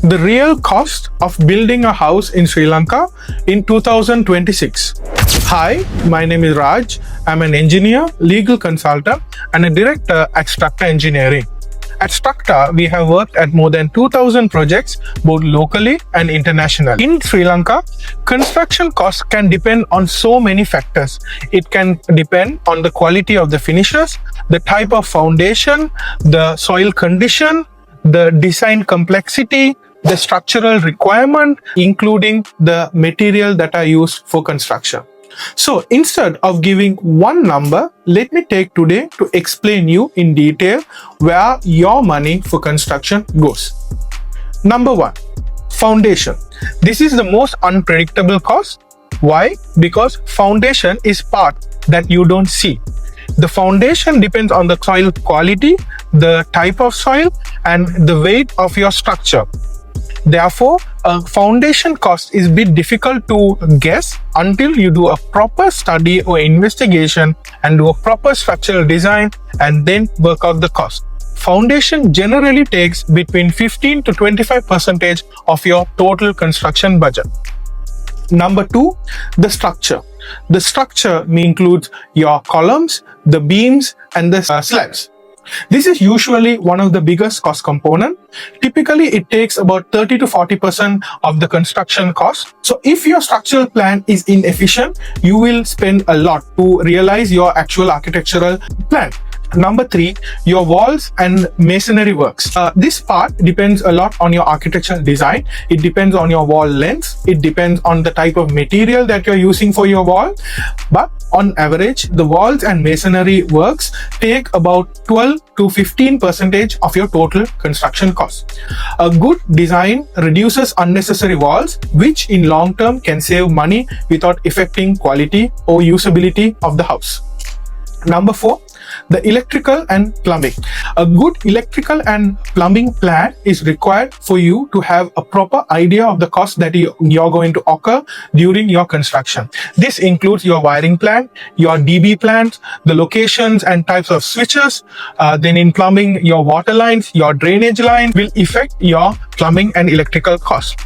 the real cost of building a house in Sri Lanka in 2026. Hi, my name is Raj. I'm an engineer, legal consultant, and a director at Structa Engineering. At Structa, we have worked at more than 2,000 projects, both locally and internationally. In Sri Lanka, construction costs can depend on so many factors. It can depend on the quality of the finishes, the type of foundation, the soil condition, the design complexity, the structural requirement, including the material that are used for construction. So instead of giving one number, let me take today to explain you in detail where your money for construction goes. Number one, foundation. This is the most unpredictable cost. Why? Because foundation is part that you don't see. The foundation depends on the soil quality, the type of soil, and the weight of your structure. Therefore, a foundation cost is a bit difficult to guess until you do a proper study or investigation and do a proper structural design and then work out the cost. Foundation generally takes between 15 to 25% of your total construction budget. Number two, the structure. The structure includes your columns, the beams, and the slabs. This is usually one of the biggest cost component. Typically, it takes about 30 to 40% of the construction cost. So if your structural plan is inefficient, you will spend a lot to realize your actual architectural plan. Number three, your walls and masonry works. This part depends a lot on your architectural design. It depends on your wall length. It depends on the type of material that you're using for your wall. But on average, the walls and masonry works take about 12 to 15% of your total construction cost. A good design reduces unnecessary walls, which in long term can save money without affecting quality or usability of the house. Number four, the electrical and plumbing. A good electrical and plumbing plan is required for you to have a proper idea of the cost that you're going to occur during your construction. This includes your wiring plan, your DB plans, the locations and types of switches. Then in plumbing, your water lines, your drainage line will affect your plumbing and electrical costs.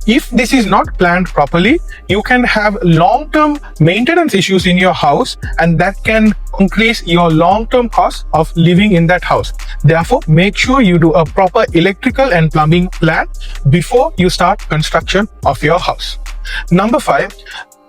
If this is not planned properly, you can have long-term maintenance issues in your house, and that can increase your long-term cost of living in that house. Therefore, make sure you do a proper electrical and plumbing plan before you start construction of your house. Number five,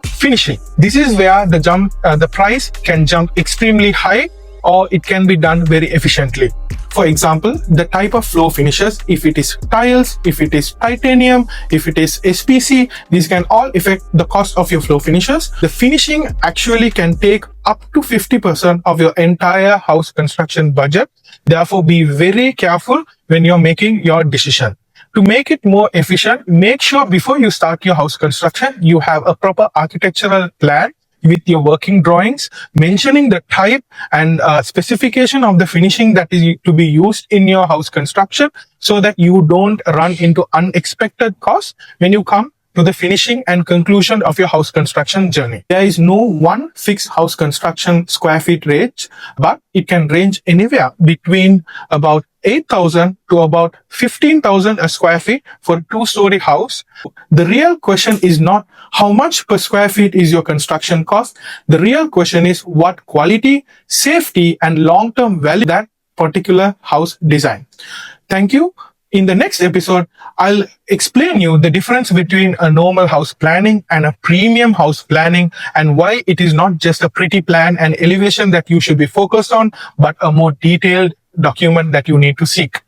finishing. This is where the price can jump extremely high, or it can be done very efficiently. For example, the type of floor finishes, if it is tiles, if it is titanium, if it is SPC, these can all affect the cost of your floor finishes. The finishing actually can take up to 50% of your entire house construction budget. Therefore, be very careful when you're making your decision. To make it more efficient, make sure before you start your house construction, you have a proper architectural plan with your working drawings, mentioning the type and specification of the finishing that is to be used in your house construction, so that you don't run into unexpected costs when you come to the finishing and conclusion of your house construction journey. There is no one fixed house construction square feet range, but it can range anywhere between about 8,000 to about 15,000 a square feet for a two-story house. The real question is not how much per square feet is your construction cost. The real question is what quality, safety, and long-term value that particular house design. Thank you. In the next episode, I'll explain you the difference between a normal house planning and a premium house planning, and why it is not just a pretty plan and elevation that you should be focused on, but a more detailed document that you need to seek.